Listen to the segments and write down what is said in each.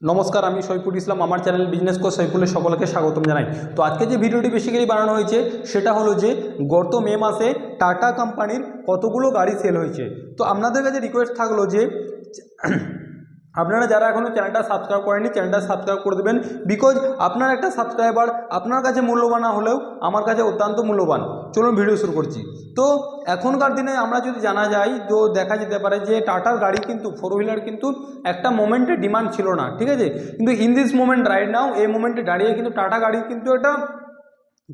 নমস্কার, আমি সৈফুল ইসলাম। আমার চ্যানেল বিজনেস কোচ সৈফুলের সকলকে স্বাগতম জানাই। তো আজকে যে ভিডিওটি বেসিক্যালি বানানো হয়েছে সেটা হলো যে গত মে মাসে টাটা কোম্পানির কতগুলো গাড়ি সেল হয়েছে। তো আপনাদের কাছে রিকোয়েস্ট থাকলো যে আপনারা যারা এখনও চ্যানেলটা সাবস্ক্রাইব করেননি চ্যানেলটা সাবস্ক্রাইব করে দেবেন, বিকজ আপনার একটা সাবস্ক্রাইবার আপনার কাছে মূল্যবান না হলেও আমার কাছে অত্যন্ত মূল্যবান। চলুন ভিডিও শুরু করছি। তো এখনকার দিনে আমরা যদি জানা যায় তো দেখা যেতে পারে যে টাটার গাড়ি কিন্তু ফোর হুইলার কিন্তু একটা মোমেন্টে ডিমান্ড ছিল না, ঠিক আছে। কিন্তু in this moment right now এই মোমেন্টে দাঁড়িয়ে কিন্তু টাটা গাড়ি কিন্তু একটা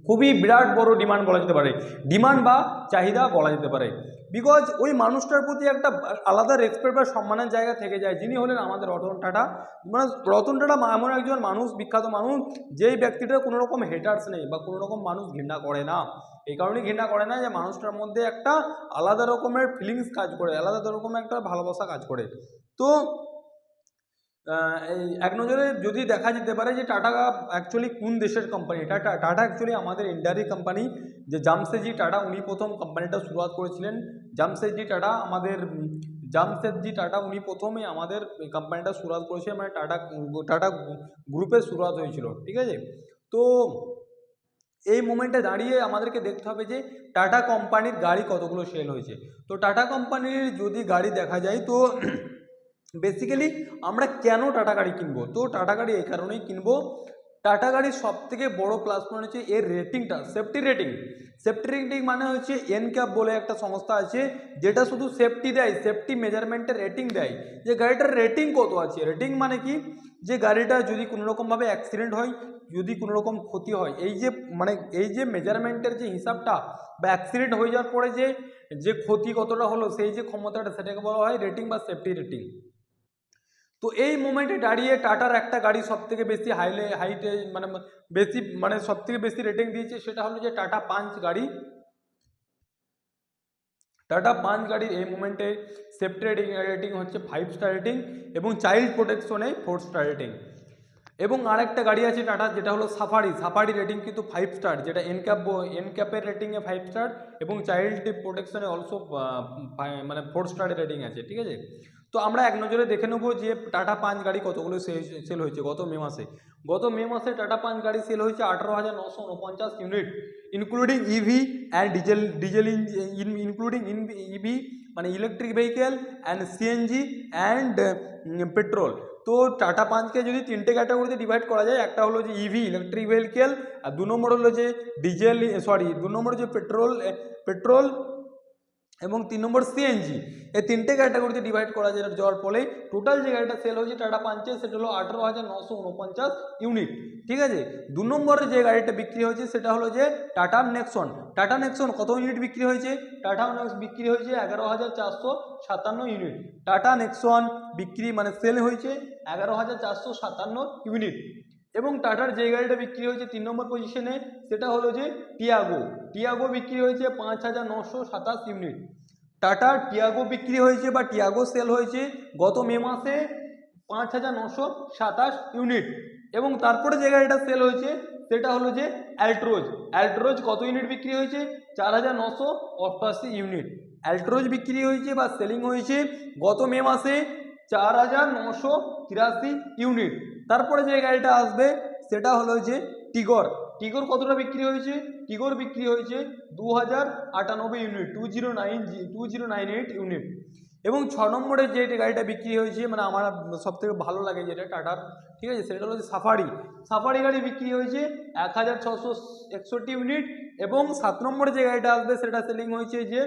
খুবই বিরাট বড় ডিমান্ড বলা যেতে পারে, ডিমান্ড বা চাহিদা বলা যেতে পারে। বিকজ ওই মানুষটার প্রতি একটা আলাদা রেসপেক্ট বা সম্মানের জায়গা থেকে যায়, যিনি হলেন আমাদের রতন টাটা। মানে রতন টাটা এমন একজন মানুষ, বিখ্যাত মানুষ, যেই ব্যক্তিটার কোনো রকম হেটার্স নেই বা কোনো রকম মানুষ ঘৃণা করে না। এই কারণেই ঘৃণা করে না যে মানুষটার মধ্যে একটা আলাদা রকমের ফিলিংস কাজ করে, আলাদা রকমের একটা ভালোবাসা কাজ করে। তো এই এক নজরে যদি দেখা যেতে পারে যে টাটা অ্যাকচুয়ালি কোন দেশের কোম্পানি, টাটা অ্যাকচুয়ালি আমাদের ইন্ডিয়ারই কোম্পানি। যে জামশেদজি টাটা উনি প্রথম কোম্পানিটা শুরুয়াত করেছিলেন। জামশেদজি টাটা আমাদের জামশেদজি টাটা উনি প্রথমে আমাদের কোম্পানিটা শুরুয়াত করেছিলেন, মানে টাটা টাটা গ্রুপের শুরুয়াত হয়েছিল, ঠিক আছে। তো এই মোমেন্টে দাঁড়িয়ে আমাদেরকে দেখতে হবে যে টাটা কোম্পানির গাড়ি কতগুলো সেল হয়েছে। তো টাটা কোম্পানির যদি গাড়ি দেখা যায় তো বেসিক্যালি আমরা কেন টাটা গাড়ি কিনবো, তো টাটা গাড়ি এই কারণেই কিনবো, টাটা গাড়ির সব থেকে বড়ো প্লাস পয়েন্ট হচ্ছে এর রেটিংটা, সেফটি রেটিং। সেফটি রেটিং মানে হচ্ছে এনক্যাপ বলে একটা সংস্থা আছে যেটা শুধু সেফটি দেয়, সেফটি মেজারমেন্টের রেটিং দেয়, যে গাড়িটার রেটিং কত আছে। রেটিং মানে কি, যে গাড়িটা যদি কোনো রকমভাবে অ্যাক্সিডেন্ট হয়, যদি কোনো রকম ক্ষতি হয়, এই যে মানে এই যে মেজারমেন্টের যে হিসাবটা বা অ্যাক্সিডেন্ট হয়ে যাওয়ার পরে যে যে ক্ষতি কতটা হলো সেই যে ক্ষমতাটা, সেটাকে বলা হয় রেটিং বা সেফটি রেটিং। তো এই মোমেন্টে দাঁড়িয়ে টাটার একটা গাড়ি সব থেকে বেশি হাইটে মানে বেশি মানে সব থেকে বেশি রেটিং দিয়েছে, সেটা হলো যে টাটা পাঞ্চ গাড়ি। টাটা পাঞ্চ গাড়ির এই মোমেন্টে সেফটি রেটিং হচ্ছে 5 স্টার রেটিং এবং চাইল্ড প্রোটেকশনে 4 স্টার রেটিং। এবং আরেকটা গাড়ি আছে টাটা যেটা হলো সাফারি, সাফারি রেটিং কিন্তু 5 স্টার, যেটা এনক্যাপের রেটিংয়ে 5 স্টার এবং চাইল্ড প্রোটেকশনে অলসো মানে 4 স্টারের রেটিং আছে, ঠিক আছে। তো আমরা এক নজরে দেখে নেবো যে টাটা পাঞ্চ গাড়ি কতগুলো সেল হয়েছে গত মে মাসে। গত মে মাসে টাটা পাঞ্চ গাড়ি সেল হয়েছে 18,949 unit, including EV and diesel including EV মানে electric vehicle and CNG and petrol. তো টাটা পাঞ্চকে যদি তিনটে ক্যাটাগরিতে ডিভাইড করা যায়, একটা হলো যে ইভি ইলেকট্রিক ভেহিকেল, আর 2 নম্বর হলো যে ডিজেল, সরি 2 নম্বর যে পেট্রোল এবং 3 নম্বর সিএনজি। এই তিনটে ক্যাটাগরিতে ডিভাইড করা যাওয়ার ফলে টোটাল যে গাড়িটা সেল হয়েছে টাটা পাঞ্চে সেটা হলো 18,949 ইউনিট, ঠিক আছে। 2 নম্বরে যে গাড়িটা বিক্রি হয়েছে সেটা হলো যে টাটা নেক্সন। টাটা নেক্সন কত ইউনিট বিক্রি হয়েছে, টাটা নেক্সন বিক্রি হয়েছে 11,457 ইউনিট। টাটা নেক্সন বিক্রি মানে সেল হয়েছে 11,457 ইউনিট। এবং টাটার যে গাড়িটা বিক্রি হয়েছে 3 নম্বর পজিশনে সেটা হলো যে টিয়াগো বিক্রি হয়েছে 5,927 ইউনিট। টাটার টিয়াগো বিক্রি হয়েছে বা টিয়াগো সেল হয়েছে গত মে মাসে 5,927 ইউনিট। এবং তারপরে যে গাড়িটা সেল হয়েছে সেটা হলো যে অ্যাল্ট্রোজ কত ইউনিট বিক্রি হয়েছে, 4,988 ইউনিট। অ্যাল্ট্রোজ বিক্রি হয়েছে বা সেলিং হয়েছে গত মে মাসে 4,983 ইউনিট। তারপরে যে গাড়িটা আসবে সেটা হলো যে টিগর কতটা বিক্রি হয়েছে, টিগর বিক্রি হয়েছে 2,098 ইউনিট, 2098 ইউনিট। এবং 6 নম্বরে যে গাড়িটা বিক্রি হয়েছে মানে আমার সব থেকে ভালো লাগে যেটা টাটার, ঠিক আছে, সেটা হলো যে সাফারি গাড়ি বিক্রি হয়েছে 1,661 ইউনিট। এবং 7 নম্বরে যে গাড়িটা আসবে সেটা সেলিং হয়েছে যে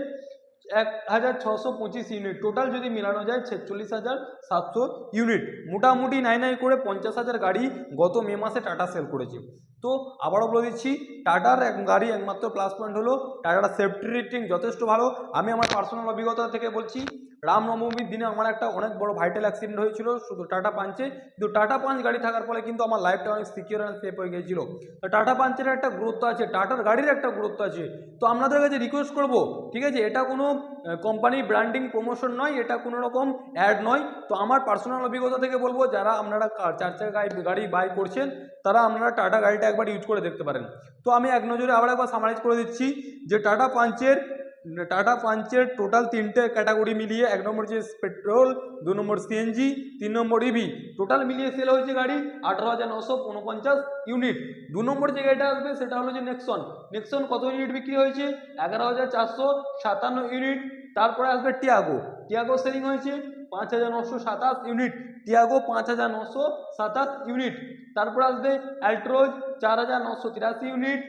1,625 ইউনিট। টোটাল যদি মিলানো যায় 46,700 ইউনিট। মোটামুটি নাই করে 50,000 গাড়ি গত মে মাসে টাটা সেল করেছে। তো আবারও বলে দিচ্ছি, টাটার গাড়ি একমাত্র প্লাস পয়েন্ট হলো টাটার সেফটি রেটিং যথেষ্ট ভালো। আমি আমার পার্সোনাল অভিজ্ঞতা থেকে বলছি, রামনবমীর দিনে আমার একটা অনেক বড় ভাইটাল অ্যাক্সিডেন্ট হয়েছিল শুধু টাটা পাঞ্চে, কিন্তু টাটা পাঞ্চ গাড়ি থাকার ফলে কিন্তু আমার লাইফটা অনেক সিকিউর অ্যান্ড সেফ হয়ে গিয়েছিল। তো টাটা পাঞ্চের একটা গুরুত্ব আছে, টাটার গাড়ির একটা গুরুত্ব আছে। তো আপনাদের কাছে রিকোয়েস্ট করবো, ঠিক আছে, এটা কোনো কোম্পানি ব্র্যান্ডিং প্রমোশন নয়, এটা কোনো রকম অ্যাড নয়। তো আমার পার্সোনাল অভিজ্ঞতা থেকে বলবো, যারা আপনারা 4 চাকা গাড়ি বাই করছেন তারা আপনারা টাটা গাড়িটা একবার ইউজ করে দেখতে পারেন। তো আমি এক নজরে আবার একবার সামারাইজ করে দিচ্ছি যে টাটা পাঞ্চের টাটা পাঞ্চের টোটাল 3টে ক্যাটাগরি মিলিয়ে 1 নম্বর যে পেট্রোল, 2 নম্বর সিএনজি, 3 নম্বর ইভি, টোটাল মিলিয়ে সেল হয়েছে গাড়ি 18,949 ইউনিট। 2 নম্বর যে গাড়িটা আসবে সেটা হলো যে নেক্সন। নেক্সন কত ইউনিট বিক্রি হয়েছে? 11,457 ইউনিট। তারপরে আসবে টিয়াগো। টিয়াগো সেলিং হয়েছে 5,927 ইউনিট। টিয়াগো 5,927 ইউনিট। তারপর আসবে অ্যাল্ট্রোজ 4,983 ইউনিট।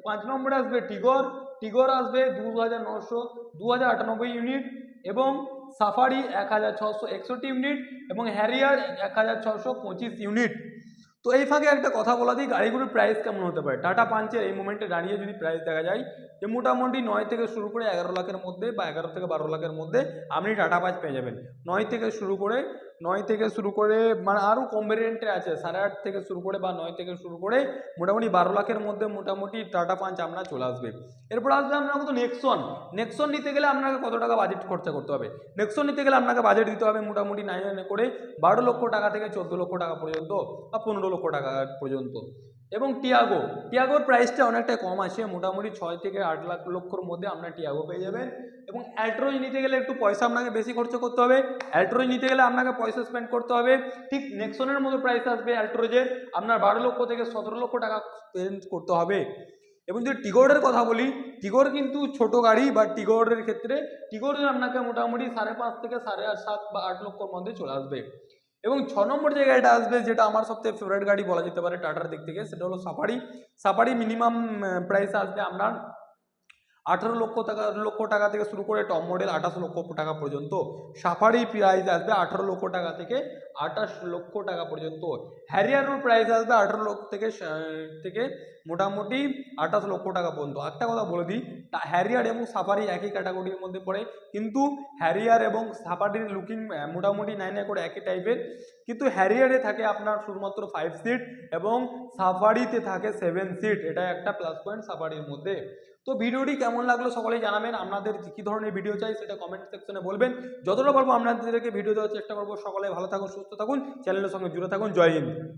5 নম্বরে আসবে টিগর। টিগর আসবে 2,998 ইউনিট এবং সাফারি 1,661 ইউনিট এবং হ্যারিয়ার 1,625 ইউনিট। তো এই ফাঁকে একটা কথা বলা দিই, গাড়িগুলোর প্রাইস কেমন হতে পারে। টাটা পাঞ্চের এই মোমেন্টে দাঁড়িয়ে যদি প্রাইস দেখা যায় যে মোটামুটি 9 থেকে শুরু করে 11 লাখের মধ্যে বা 11 থেকে 12 লাখের মধ্যে আপনি টাটা পাঞ্চ পেয়ে যাবেন। 9 থেকে শুরু করে মানে আরও কম ভেরিয়েন্টে আছে, 8.5 থেকে শুরু করে বা 9 থেকে শুরু করে মোটামুটি 12 লাখের মধ্যে মোটামুটি টাটা পাঞ্চ আপনার চলে আসবে। এরপর আসবে আপনার কত নেক্সন। নেক্সন নিতে গেলে আপনাকে কত টাকা বাজেট খরচা করতে হবে? নেক্সন নিতে গেলে আপনাকে বাজেট দিতে হবে মোটামুটি 9 করে 12 লক্ষ টাকা থেকে 14 লক্ষ টাকা পর্যন্ত বা 15 লক্ষ টাকা পর্যন্ত। এবং টিয়াগোর প্রাইসটা অনেকটা কম আছে, মোটামুটি 6 থেকে 8 লক্ষর মধ্যে আপনার টিয়াগো পেয়ে যাবেন। এবং অ্যাল্ট্রোজ নিতে গেলে একটু পয়সা আপনাকে বেশি খরচ করতে হবে। অ্যাল্ট্রোজ নিতে গেলে আপনাকে পয়সা স্পেন্ড করতে হবে, ঠিক নেক্সনের মতো প্রাইস আসবে অ্যাল্ট্রোজের আপনার 12 লক্ষ থেকে 17 লক্ষ টাকা স্পেন্ড করতে হবে। এবং যদি টিগরের কথা বলি, টিগর কিন্তু ছোট গাড়ি বা টিগরের ক্ষেত্রে টিগর আপনাকে মোটামুটি 5.5 থেকে 7.5 বা 8 লক্ষর মধ্যে চলে আসবে। এবং 6 নম্বর যে গাড়িটা আসবে, যেটা আমার সবথেকে ফেভারিট গাড়ি বলা যেতে পারে টাটার দিক থেকে, সেটা হলো সাফারি। সাফারি মিনিমাম প্রাইস আসবে আপনার 18 লক্ষ টাকা থেকে শুরু করে টপ মডেল 28 লক্ষ টাকা পর্যন্ত। সাফারি প্রাইস আসবে 18 লক্ষ টাকা থেকে 28 লক্ষ টাকা পর্যন্ত। হ্যারিয়ারের প্রাইস আসবে 18 লক্ষ থেকে মোটামুটি 28 লক্ষ টাকা পর্যন্ত। একটা কথা বলে দিই, হ্যারিয়ার এবং সাফারি একই ক্যাটাগরির মধ্যে পড়ে, কিন্তু হ্যারিয়ার এবং সাফারির লুকিং মোটামুটি 9 করে একই টাইপের, কিন্তু হ্যারিয়ারে থাকে আপনার শুধুমাত্র 5 সিট এবং সাফারিতে থাকে 7 সিট। এটা একটা প্লাস পয়েন্ট সাফারির মধ্যে। তো ভিডিওটি কেমন লাগলো সকলেই জানাবেন। আপনাদের কী ধরনের ভিডিও চাই সেটা কমেন্ট সেকশনে বলবেন। যতটা পারবো আপনাদেরকে ভিডিও দেওয়ার চেষ্টা করবো। সকলে ভালো থাকুন, সুস্থ থাকুন, চ্যানেলের সঙ্গে জুড়ে থাকুন। জয় হিন্দ।